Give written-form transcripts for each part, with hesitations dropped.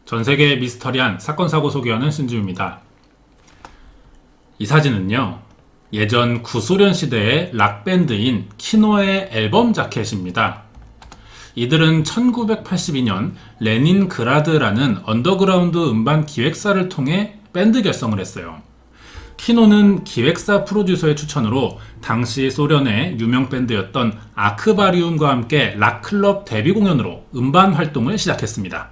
전세계 미스터리한 사건 사고 소개하는 신지우입니다. 이 사진은요, 예전 구소련 시대의 락밴드인 키노의 앨범 자켓입니다. 이들은 1982년 레닌그라드라는 언더그라운드 음반 기획사를 통해 밴드 결성을 했어요. 키노는 기획사 프로듀서의 추천으로 당시 소련의 유명 밴드였던 아크바리움과 함께 락클럽 데뷔 공연으로 음반 활동을 시작했습니다.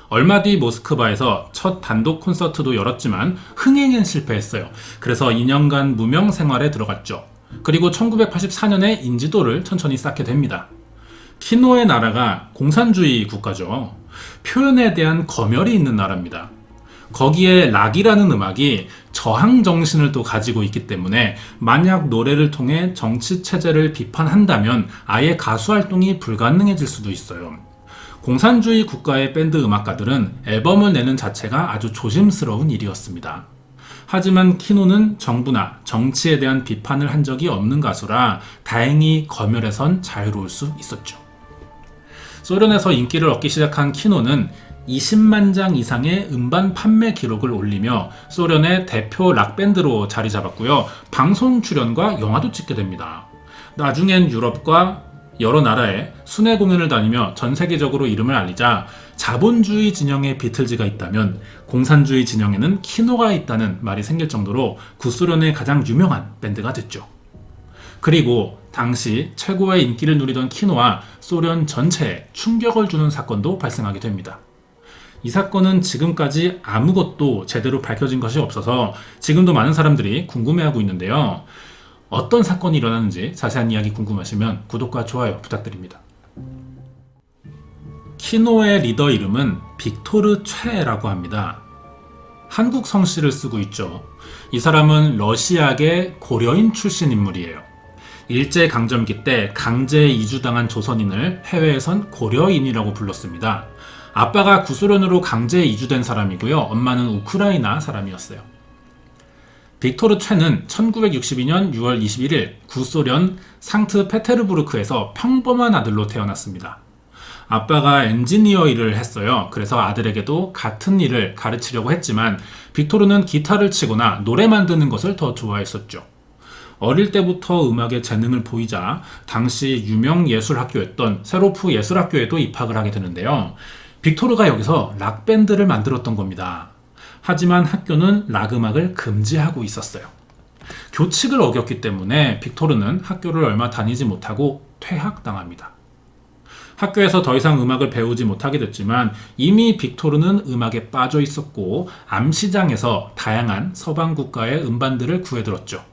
얼마 뒤 모스크바에서 첫 단독 콘서트도 열었지만 흥행엔 실패했어요. 그래서 2년간 무명 생활에 들어갔죠. 그리고 1984년에 인지도를 천천히 쌓게 됩니다. 키노의 나라가 공산주의 국가죠. 표현에 대한 검열이 있는 나라입니다. 거기에 락이라는 음악이 저항 정신을 또 가지고 있기 때문에 만약 노래를 통해 정치 체제를 비판한다면 아예 가수 활동이 불가능해질 수도 있어요. 공산주의 국가의 밴드 음악가들은 앨범을 내는 자체가 아주 조심스러운 일이었습니다. 하지만 키노는 정부나 정치에 대한 비판을 한 적이 없는 가수라 다행히 검열에선 자유로울 수 있었죠. 소련에서 인기를 얻기 시작한 키노는 20만 장 이상의 음반 판매 기록을 올리며 소련의 대표 락밴드로 자리 잡았고요. 방송 출연과 영화도 찍게 됩니다. 나중엔 유럽과 여러 나라에 순회 공연을 다니며 전 세계적으로 이름을 알리자 자본주의 진영의 비틀즈가 있다면 공산주의 진영에는 키노가 있다는 말이 생길 정도로 구소련의 가장 유명한 밴드가 됐죠. 그리고 당시 최고의 인기를 누리던 키노와 소련 전체에 충격을 주는 사건도 발생하게 됩니다. 이 사건은 지금까지 아무것도 제대로 밝혀진 것이 없어서 지금도 많은 사람들이 궁금해하고 있는데요. 어떤 사건이 일어나는지 자세한 이야기 궁금하시면 구독과 좋아요 부탁드립니다. 키노의 리더 이름은 빅토르 최라고 합니다. 한국 성씨를 쓰고 있죠. 이 사람은 러시아계 고려인 출신 인물이에요. 일제강점기 때 강제 이주당한 조선인을 해외에선 고려인이라고 불렀습니다. 아빠가 구소련으로 강제 이주된 사람이고요. 엄마는 우크라이나 사람이었어요. 빅토르 최는 1962년 6월 21일 구소련 상트페테르부르크에서 평범한 아들로 태어났습니다. 아빠가 엔지니어 일을 했어요. 그래서 아들에게도 같은 일을 가르치려고 했지만 빅토르는 기타를 치거나 노래 만드는 것을 더 좋아했었죠. 어릴 때부터 음악에 재능을 보이자 당시 유명 예술학교였던 세로프 예술학교에도 입학을 하게 되는데요. 빅토르가 여기서 락밴드를 만들었던 겁니다. 하지만 학교는 락 음악을 금지하고 있었어요. 교칙을 어겼기 때문에 빅토르는 학교를 얼마 다니지 못하고 퇴학당합니다. 학교에서 더 이상 음악을 배우지 못하게 됐지만 이미 빅토르는 음악에 빠져 있었고 암시장에서 다양한 서방 국가의 음반들을 구해들었죠.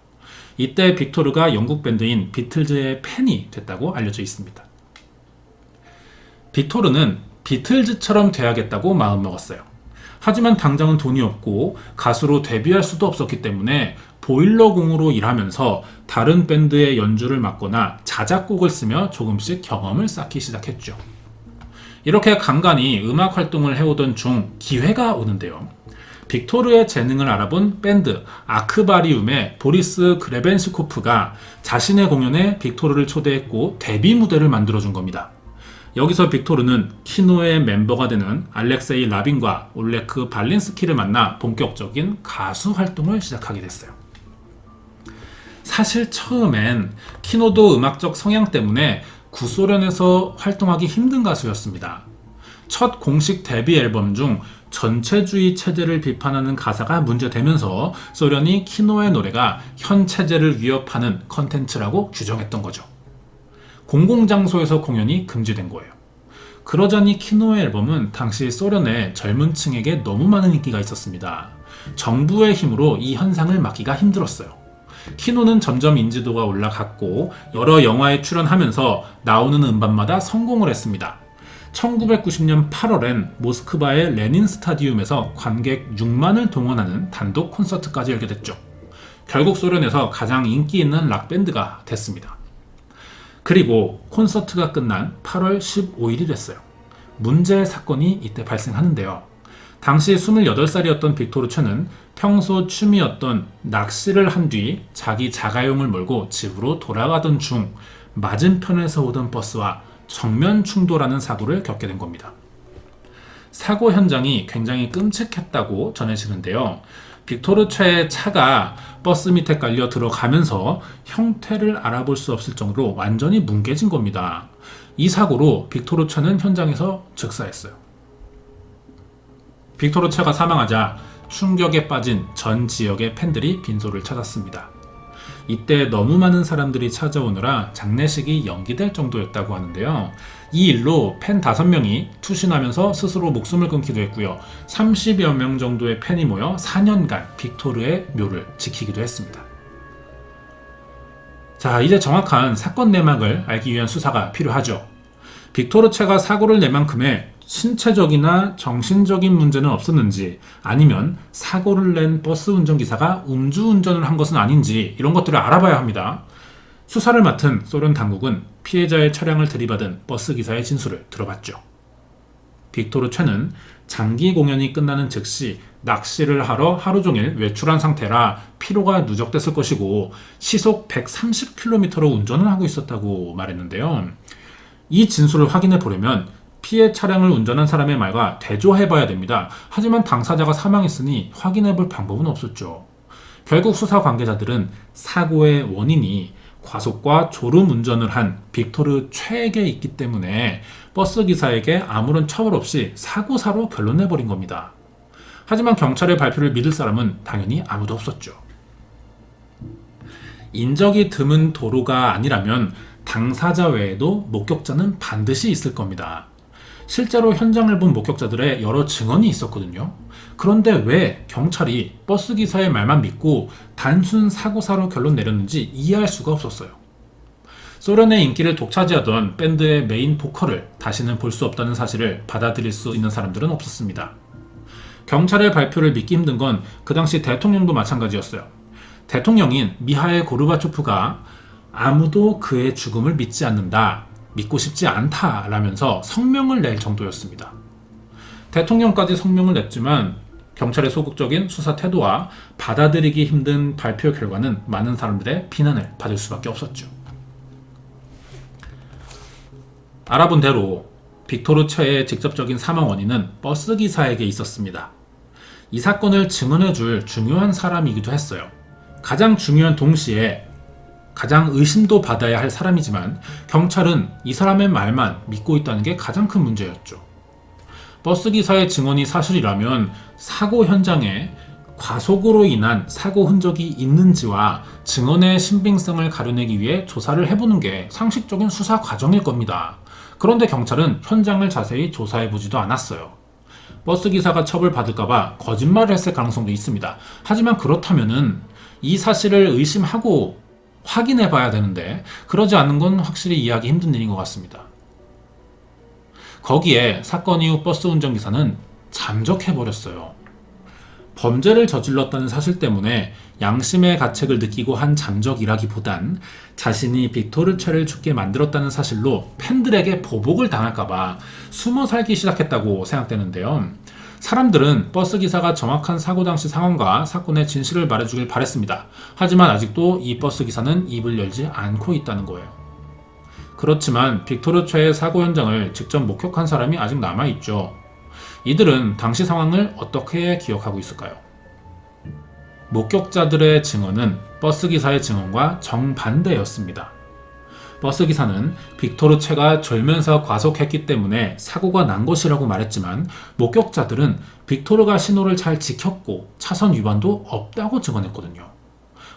이때 빅토르가 영국 밴드인 비틀즈의 팬이 됐다고 알려져 있습니다. 빅토르는 비틀즈처럼 돼야겠다고 마음먹었어요. 하지만 당장은 돈이 없고 가수로 데뷔할 수도 없었기 때문에 보일러공으로 일하면서 다른 밴드의 연주를 맡거나 자작곡을 쓰며 조금씩 경험을 쌓기 시작했죠. 이렇게 간간히 음악 활동을 해오던 중 기회가 오는데요. 빅토르의 재능을 알아본 밴드 아크바리움의 보리스 그레벤스코프가 자신의 공연에 빅토르를 초대했고 데뷔 무대를 만들어준 겁니다. 여기서 빅토르는 키노의 멤버가 되는 알렉세이 라빈과 올레크 발린스키를 만나 본격적인 가수 활동을 시작하게 됐어요. 사실 처음엔 키노도 음악적 성향 때문에 구소련에서 활동하기 힘든 가수였습니다. 첫 공식 데뷔 앨범 중 전체주의 체제를 비판하는 가사가 문제되면서 소련이 키노의 노래가 현 체제를 위협하는 컨텐츠라고 규정했던 거죠. 공공장소에서 공연이 금지된 거예요. 그러자니 키노의 앨범은 당시 소련의 젊은 층에게 너무 많은 인기가 있었습니다. 정부의 힘으로 이 현상을 막기가 힘들었어요. 키노는 점점 인지도가 올라갔고 여러 영화에 출연하면서 나오는 음반마다 성공을 했습니다. 1990년 8월엔 모스크바의 레닌 스타디움에서 관객 6만을 동원하는 단독 콘서트까지 열게 됐죠. 결국 소련에서 가장 인기 있는 락밴드가 됐습니다. 그리고 콘서트가 끝난 8월 15일이 됐어요. 문제의 사건이 이때 발생하는데요. 당시 28살이었던 빅토르 최는 평소 취미였던 낚시를 한 뒤 자기 자가용을 몰고 집으로 돌아가던 중 맞은편에서 오던 버스와 정면 충돌하는 사고를 겪게 된 겁니다. 사고 현장이 굉장히 끔찍했다고 전해지는데요. 빅토르 최의 차가 버스 밑에 깔려 들어가면서 형태를 알아볼 수 없을 정도로 완전히 뭉개진 겁니다. 이 사고로 빅토르 최는 현장에서 즉사했어요. 빅토르 최가 사망하자 충격에 빠진 전 지역의 팬들이 빈소를 찾았습니다. 이때 너무 많은 사람들이 찾아오느라 장례식이 연기될 정도였다고 하는데요. 이 일로 팬 5명이 투신하면서 스스로 목숨을 끊기도 했고요. 30여 명 정도의 팬이 모여 4년간 빅토르의 묘를 지키기도 했습니다. 자, 이제 정확한 사건 내막을 알기 위한 수사가 필요하죠. 빅토르 최가 사고를 낸 만큼의 신체적이나 정신적인 문제는 없었는지, 아니면 사고를 낸 버스 운전기사가 음주운전을 한 것은 아닌지, 이런 것들을 알아봐야 합니다. 수사를 맡은 소련 당국은 피해자의 차량을 들이받은 버스기사의 진술을 들어봤죠. 빅토르 최는 장기 공연이 끝나는 즉시 낚시를 하러 하루 종일 외출한 상태라 피로가 누적됐을 것이고 시속 130km로 운전을 하고 있었다고 말했는데요. 이 진술을 확인해 보려면 피해 차량을 운전한 사람의 말과 대조해봐야 됩니다. 하지만 당사자가 사망했으니 확인해볼 방법은 없었죠. 결국 수사 관계자들은 사고의 원인이 과속과 졸음 운전을 한 빅토르 최에게 있기 때문에 버스 기사에게 아무런 처벌 없이 사고사로 결론내버린 겁니다. 하지만 경찰의 발표를 믿을 사람은 당연히 아무도 없었죠. 인적이 드문 도로가 아니라면 당사자 외에도 목격자는 반드시 있을 겁니다. 실제로 현장을 본 목격자들의 여러 증언이 있었거든요. 그런데 왜 경찰이 버스 기사의 말만 믿고 단순 사고사로 결론 내렸는지 이해할 수가 없었어요. 소련의 인기를 독차지하던 밴드의 메인 보컬을 다시는 볼 수 없다는 사실을 받아들일 수 있는 사람들은 없었습니다. 경찰의 발표를 믿기 힘든 건 그 당시 대통령도 마찬가지였어요. 대통령인 미하일 고르바초프가 아무도 그의 죽음을 믿지 않는다, 믿고 싶지 않다라면서 성명을 낼 정도였습니다. 대통령까지 성명을 냈지만 경찰의 소극적인 수사 태도와 받아들이기 힘든 발표 결과는 많은 사람들의 비난을 받을 수밖에 없었죠. 알아본 대로 빅토르 최의 직접적인 사망 원인은 버스 기사에게 있었습니다. 이 사건을 증언해줄 중요한 사람이기도 했어요. 가장 중요한 동시에 가장 의심도 받아야 할 사람이지만 경찰은 이 사람의 말만 믿고 있다는 게 가장 큰 문제였죠. 버스 기사의 증언이 사실이라면 사고 현장에 과속으로 인한 사고 흔적이 있는지와 증언의 신빙성을 가려내기 위해 조사를 해보는 게 상식적인 수사 과정일 겁니다. 그런데 경찰은 현장을 자세히 조사해보지도 않았어요. 버스 기사가 처벌받을까봐 거짓말을 했을 가능성도 있습니다. 하지만 그렇다면은 이 사실을 의심하고 확인해 봐야 되는데 그러지 않는 건 확실히 이해하기 힘든 일인 것 같습니다. 거기에 사건 이후 버스 운전기사는 잠적해버렸어요. 범죄를 저질렀다는 사실 때문에 양심의 가책을 느끼고 한 잠적이라기보단 자신이 빅토르 최를 죽게 만들었다는 사실로 팬들에게 보복을 당할까봐 숨어 살기 시작했다고 생각되는데요. 사람들은 버스 기사가 정확한 사고 당시 상황과 사건의 진실을 말해주길 바랬습니다. 하지만 아직도 이 버스 기사는 입을 열지 않고 있다는 거예요. 그렇지만 빅토르 최의 사고 현장을 직접 목격한 사람이 아직 남아있죠. 이들은 당시 상황을 어떻게 기억하고 있을까요? 목격자들의 증언은 버스 기사의 증언과 정반대였습니다. 버스 기사는 빅토르 최가 졸면서 과속했기 때문에 사고가 난 것이라고 말했지만 목격자들은 빅토르가 신호를 잘 지켰고 차선 위반도 없다고 증언했거든요.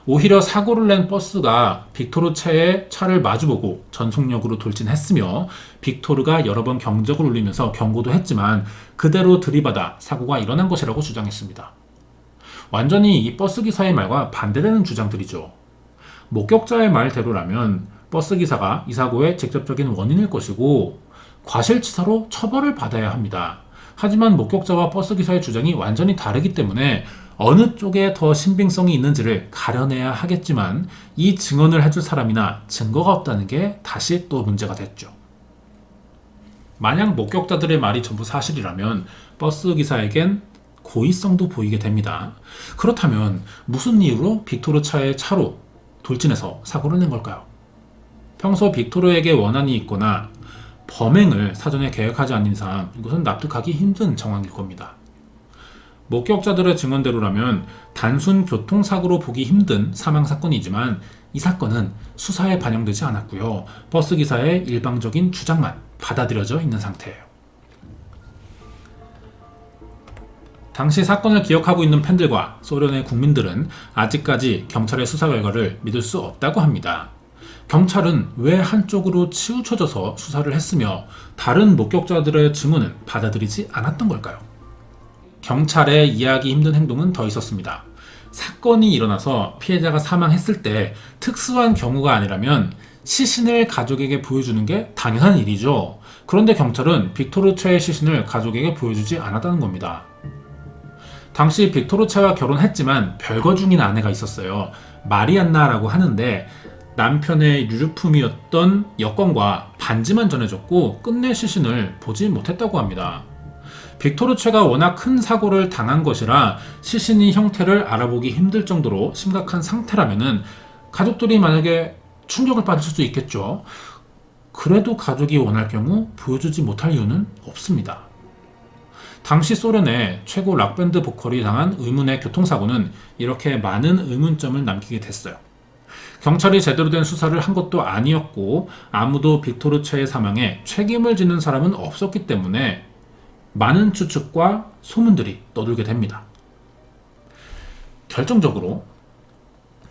오히려 사고를 낸 버스가 빅토르 최의 차를 마주보고 전속력으로 돌진했으며 빅토르가 여러 번 경적을 울리면서 경고도 했지만 그대로 들이받아 사고가 일어난 것이라고 주장했습니다. 완전히 이 버스 기사의 말과 반대되는 주장들이죠. 목격자의 말대로라면 버스 기사가 이 사고의 직접적인 원인일 것이고 과실치사로 처벌을 받아야 합니다. 하지만 목격자와 버스 기사의 주장이 완전히 다르기 때문에 어느 쪽에 더 신빙성이 있는지를 가려내야 하겠지만 이 증언을 해줄 사람이나 증거가 없다는 게 다시 또 문제가 됐죠. 만약 목격자들의 말이 전부 사실이라면 버스 기사에겐 고의성도 보이게 됩니다. 그렇다면 무슨 이유로 빅토르 차의 차로 돌진해서 사고를 낸 걸까요? 평소 빅토르에게 원한이 있거나 범행을 사전에 계획하지 않는 이상 이것은 납득하기 힘든 정황일 겁니다. 목격자들의 증언대로라면 단순 교통사고로 보기 힘든 사망사건이지만 이 사건은 수사에 반영되지 않았고요. 버스기사의 일방적인 주장만 받아들여져 있는 상태예요. 당시 사건을 기억하고 있는 팬들과 소련의 국민들은 아직까지 경찰의 수사 결과를 믿을 수 없다고 합니다. 경찰은 왜 한쪽으로 치우쳐져서 수사를 했으며 다른 목격자들의 증언은 받아들이지 않았던 걸까요? 경찰의 이해하기 힘든 행동은 더 있었습니다. 사건이 일어나서 피해자가 사망했을 때 특수한 경우가 아니라면 시신을 가족에게 보여주는 게 당연한 일이죠. 그런데 경찰은 빅토르 최의 시신을 가족에게 보여주지 않았다는 겁니다. 당시 빅토르 최와 결혼했지만 별거 중인 아내가 있었어요. 마리안나라고 하는데 남편의 유류품이었던 여권과 반지만 전해줬고 끝내 시신을 보지 못했다고 합니다. 빅토르 최가 워낙 큰 사고를 당한 것이라 시신의 형태를 알아보기 힘들 정도로 심각한 상태라면은 가족들이 만약에 충격을 받을 수도 있겠죠. 그래도 가족이 원할 경우 보여주지 못할 이유는 없습니다. 당시 소련의 최고 락밴드 보컬이 당한 의문의 교통사고는 이렇게 많은 의문점을 남기게 됐어요. 경찰이 제대로 된 수사를 한 것도 아니었고 아무도 빅토르 최의 사망에 책임을 지는 사람은 없었기 때문에 많은 추측과 소문들이 떠돌게 됩니다. 결정적으로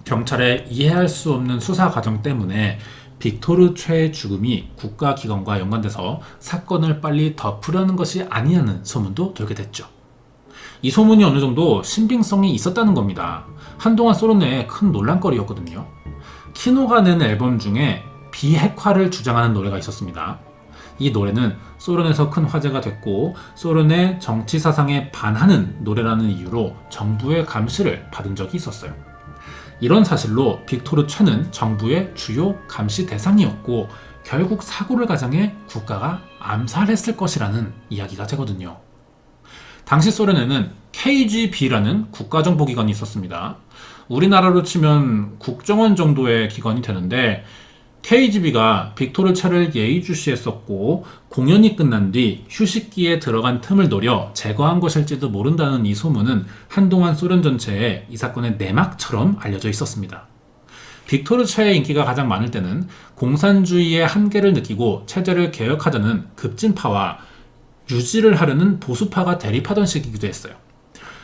경찰의 이해할 수 없는 수사 과정 때문에 빅토르 최의 죽음이 국가기관과 연관돼서 사건을 빨리 덮으려는 것이 아니냐는 소문도 돌게 됐죠. 이 소문이 어느 정도 신빙성이 있었다는 겁니다. 한동안 소련 내에 큰 논란거리였거든요. 키노가 낸 앨범 중에 비핵화를 주장하는 노래가 있었습니다. 이 노래는 소련에서 큰 화제가 됐고 소련의 정치 사상에 반하는 노래라는 이유로 정부의 감시를 받은 적이 있었어요. 이런 사실로 빅토르 최는 정부의 주요 감시 대상이었고 결국 사고를 가장해 국가가 암살했을 것이라는 이야기가 되거든요. 당시 소련에는 KGB라는 국가정보기관이 있었습니다. 우리나라로 치면 국정원 정도의 기관이 되는데 KGB가 빅토르 최를 예의주시했었고 공연이 끝난 뒤 휴식기에 들어간 틈을 노려 제거한 것일지도 모른다는 이 소문은 한동안 소련 전체에 이 사건의 내막처럼 알려져 있었습니다. 빅토르 최의 인기가 가장 많을 때는 공산주의의 한계를 느끼고 체제를 개혁하자는 급진파와 유지를 하려는 보수파가 대립하던 시기이기도 했어요.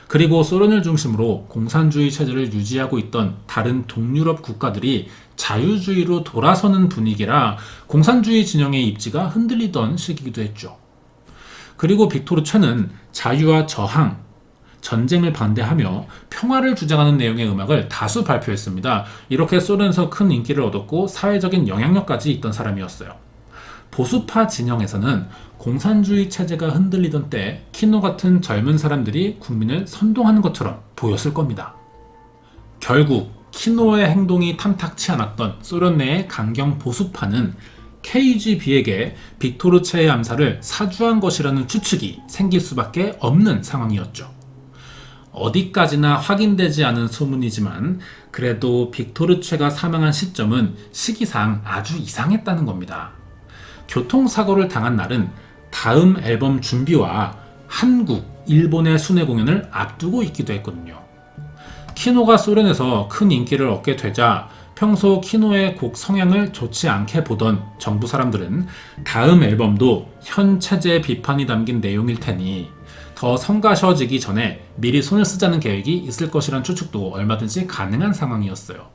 그리고 소련을 중심으로 공산주의 체제를 유지하고 있던 다른 동유럽 국가들이 자유주의로 돌아서는 분위기라 공산주의 진영의 입지가 흔들리던 시기이기도 했죠. 그리고 빅토르 최는 자유와 저항, 전쟁을 반대하며 평화를 주장하는 내용의 음악을 다수 발표했습니다. 이렇게 소련에서 큰 인기를 얻었고 사회적인 영향력까지 있던 사람이었어요. 보수파 진영에서는 공산주의 체제가 흔들리던 때 키노 같은 젊은 사람들이 국민을 선동하는 것처럼 보였을 겁니다. 결국 키노의 행동이 탐탁치 않았던 소련 내의 강경 보수파는 KGB에게 빅토르 최의 암살을 사주한 것이라는 추측이 생길 수밖에 없는 상황이었죠. 어디까지나 확인되지 않은 소문이지만 그래도 빅토르 최가 사망한 시점은 시기상 아주 이상했다는 겁니다. 교통사고를 당한 날은 다음 앨범 준비와 한국, 일본의 순회 공연을 앞두고 있기도 했거든요. 키노가 소련에서 큰 인기를 얻게 되자 평소 키노의 곡 성향을 좋지 않게 보던 정부 사람들은 다음 앨범도 현 체제 비판이 담긴 내용일 테니 더 성가셔지기 전에 미리 손을 쓰자는 계획이 있을 것이란 추측도 얼마든지 가능한 상황이었어요.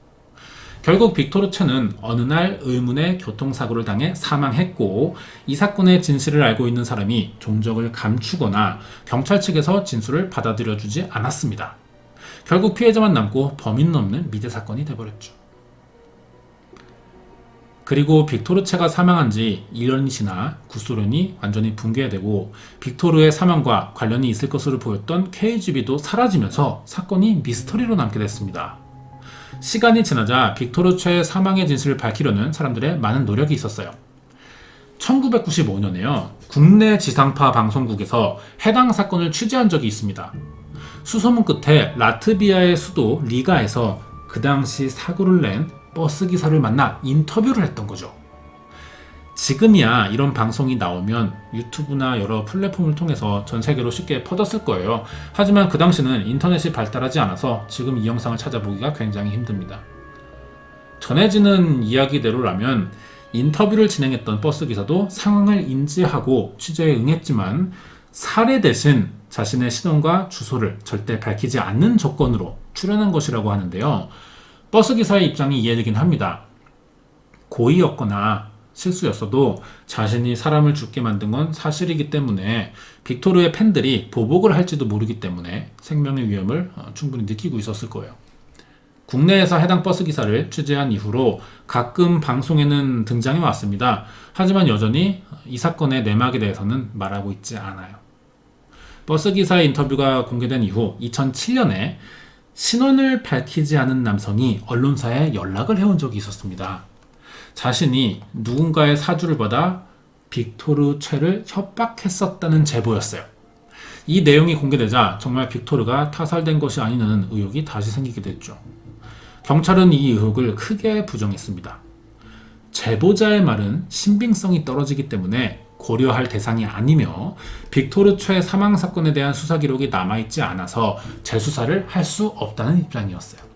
결국 빅토르 최는 어느 날 의문의 교통사고를 당해 사망했고 이 사건의 진실을 알고 있는 사람이 종적을 감추거나 경찰 측에서 진술을 받아들여주지 않았습니다. 결국 피해자만 남고 범인은 없는 미제 사건이 돼버렸죠. 그리고 빅토르 최가 사망한 지 1년이 지나 구소련이 완전히 붕괴되고 빅토르의 사망과 관련이 있을 것으로 보였던 KGB도 사라지면서 사건이 미스터리로 남게 됐습니다. 시간이 지나자 빅토르 최의 사망의 진실을 밝히려는 사람들의 많은 노력이 있었어요. 1995년에요. 국내 지상파 방송국에서 해당 사건을 취재한 적이 있습니다. 수소문 끝에 라트비아의 수도 리가에서 그 당시 사고를 낸 버스 기사를 만나 인터뷰를 했던 거죠. 지금이야 이런 방송이 나오면 유튜브나 여러 플랫폼을 통해서 전 세계로 쉽게 퍼졌을 거예요. 하지만 그 당시는 인터넷이 발달하지 않아서 지금 이 영상을 찾아보기가 굉장히 힘듭니다. 전해지는 이야기대로라면 인터뷰를 진행했던 버스 기사도 상황을 인지하고 취재에 응했지만 사례 대신 자신의 신원과 주소를 절대 밝히지 않는 조건으로 출연한 것이라고 하는데요. 버스 기사의 입장이 이해되긴 합니다. 고의였거나 실수였어도 자신이 사람을 죽게 만든 건 사실이기 때문에 빅토르의 팬들이 보복을 할지도 모르기 때문에 생명의 위험을 충분히 느끼고 있었을 거예요. 국내에서 해당 버스 기사를 취재한 이후로 가끔 방송에는 등장해 왔습니다. 하지만 여전히 이 사건의 내막에 대해서는 말하고 있지 않아요. 버스 기사의 인터뷰가 공개된 이후 2007년에 신원을 밝히지 않은 남성이 언론사에 연락을 해온 적이 있었습니다. 자신이 누군가의 사주를 받아 빅토르 최를 협박했었다는 제보였어요. 이 내용이 공개되자 정말 빅토르가 타살된 것이 아니냐는 의혹이 다시 생기게 됐죠. 경찰은 이 의혹을 크게 부정했습니다. 제보자의 말은 신빙성이 떨어지기 때문에 고려할 대상이 아니며 빅토르 최 사망 사건에 대한 수사 기록이 남아있지 않아서 재수사를 할 수 없다는 입장이었어요.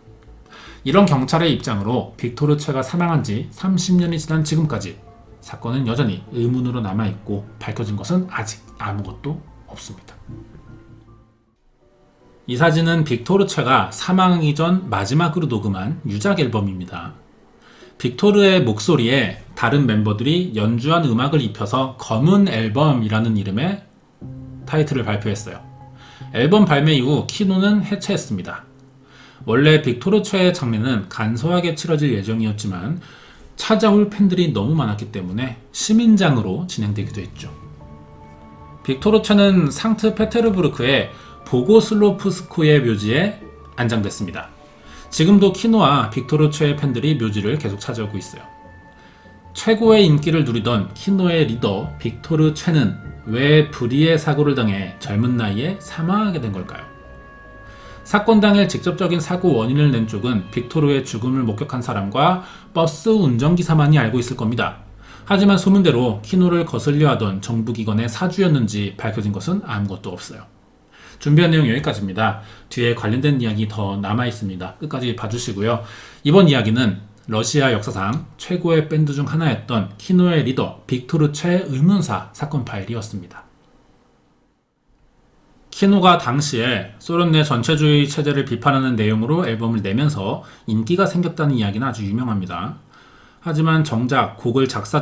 이런 경찰의 입장으로 빅토르 최가 사망한 지 30년이 지난 지금까지 사건은 여전히 의문으로 남아있고 밝혀진 것은 아직 아무것도 없습니다. 이 사진은 빅토르 최가 사망 이전 마지막으로 녹음한 유작 앨범입니다. 빅토르의 목소리에 다른 멤버들이 연주한 음악을 입혀서 검은 앨범이라는 이름의 타이틀을 발표했어요. 앨범 발매 이후 키노는 해체했습니다. 원래 빅토르 최의 장례는 간소하게 치러질 예정이었지만 찾아올 팬들이 너무 많았기 때문에 시민장으로 진행되기도 했죠. 빅토르 최는 상트페테르부르크의 보고슬로프스코의 묘지에 안장됐습니다. 지금도 키노와 빅토르 최의 팬들이 묘지를 계속 찾아오고 있어요. 최고의 인기를 누리던 키노의 리더 빅토르 최는 왜 불의의 사고를 당해 젊은 나이에 사망하게 된 걸까요? 사건 당일 직접적인 사고 원인을 낸 쪽은 빅토르의 죽음을 목격한 사람과 버스 운전기사만이 알고 있을 겁니다. 하지만 소문대로 키노를 거슬려 하던 정부기관의 사주였는지 밝혀진 것은 아무것도 없어요. 준비한 내용 여기까지입니다. 뒤에 관련된 이야기 더 남아있습니다. 끝까지 봐주시고요. 이번 이야기는 러시아 역사상 최고의 밴드 중 하나였던 키노의 리더 빅토르 최 의문사 사건 파일이었습니다. 키노가 당시에 소련 내 전체주의 체제를 비판하는 내용으로 앨범을 내면서 인기가 생겼다는 이야기는 아주 유명합니다. 하지만 정작 곡을 작사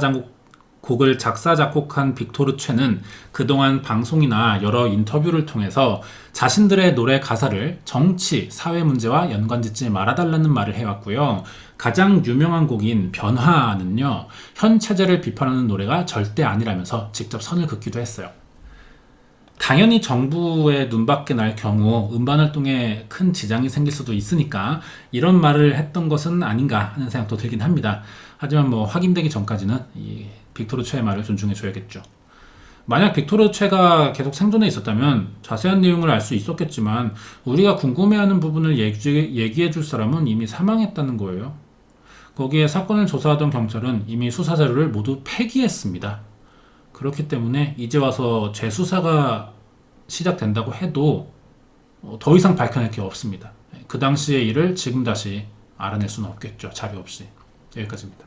작곡한 빅토르 최는 그동안 방송이나 여러 인터뷰를 통해서 자신들의 노래 가사를 정치, 사회 문제와 연관짓지 말아달라는 말을 해왔고요. 가장 유명한 곡인 변화는요, 현 체제를 비판하는 노래가 절대 아니라면서 직접 선을 긋기도 했어요. 당연히 정부의 눈밖에 날 경우 음반 활동에 큰 지장이 생길 수도 있으니까 이런 말을 했던 것은 아닌가 하는 생각도 들긴 합니다. 하지만 확인되기 전까지는 이 빅토르 최의 말을 존중해 줘야겠죠. 만약 빅토르 최가 계속 생존해 있었다면 자세한 내용을 알 수 있었겠지만 우리가 궁금해하는 부분을 얘기해 줄 사람은 이미 사망했다는 거예요. 거기에 사건을 조사하던 경찰은 이미 수사 자료를 모두 폐기했습니다. 그렇기 때문에 이제 와서 재수사가 시작된다고 해도 더 이상 밝혀낼 게 없습니다. 그 당시의 일을 지금 다시 알아낼 수는 없겠죠. 자료 없이. 여기까지입니다.